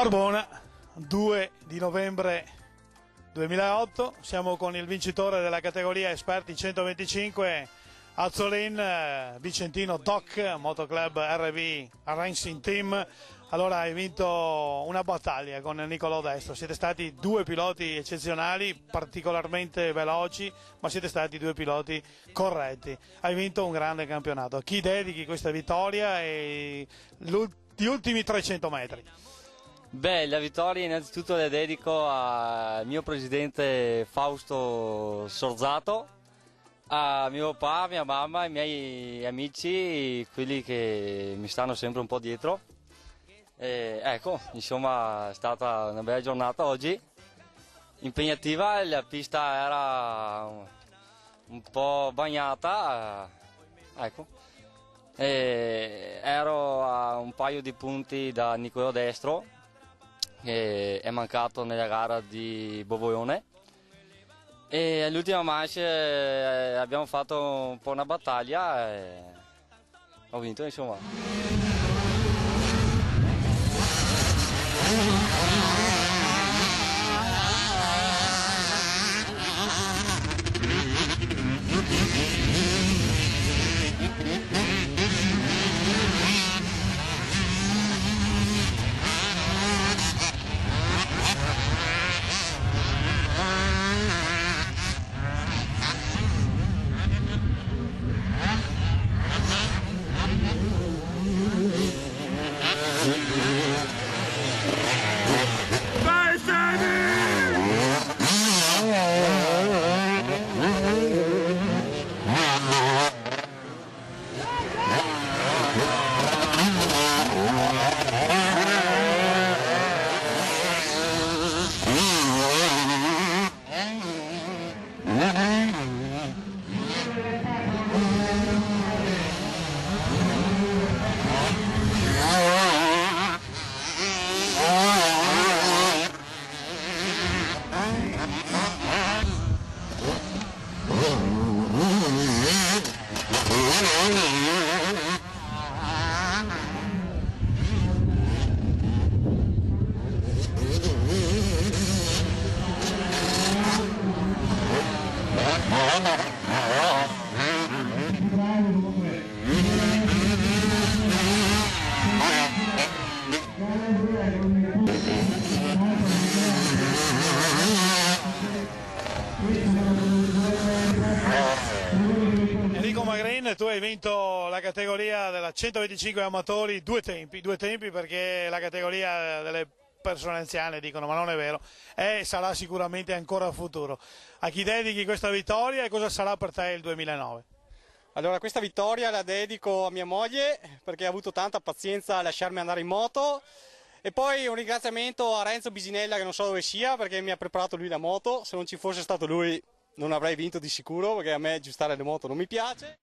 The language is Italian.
Barbona, 2 di novembre 2008, siamo con il vincitore della categoria Esperti 125, Azzolin Vicentino Doc, Motoclub RV Racing Team. Allora hai vinto una battaglia con Nicolò Destro, siete stati due piloti eccezionali, particolarmente veloci, ma siete stati due piloti corretti. Hai vinto un grande campionato. A chi dedichi questa vittoria e gli ultimi 300 metri? Beh, la vittoria innanzitutto la dedico al mio presidente Fausto Sorzato, a mio papà, mia mamma, ai miei amici, quelli che mi stanno sempre un po' dietro. Ecco, insomma è stata una bella giornata oggi, impegnativa, la pista era un po' bagnata, ecco. Ero a un paio di punti da Nicolò Destro, che è mancato nella gara di Bovoione, e all'ultima manche abbiamo fatto un po' una battaglia e ho vinto, insomma. Enrico Magrin, tu hai vinto la categoria della 125 amatori, due tempi perché la categoria delle persone anziane dicono, ma non è vero, e sarà sicuramente ancora a futuro. A chi dedichi questa vittoria e cosa sarà per te il 2009? Allora, questa vittoria la dedico a mia moglie perché ha avuto tanta pazienza a lasciarmi andare in moto, e poi un ringraziamento a Renzo Bisinella, che non so dove sia, perché mi ha preparato lui la moto. Se non ci fosse stato lui non avrei vinto di sicuro, perché a me aggiustare le moto non mi piace.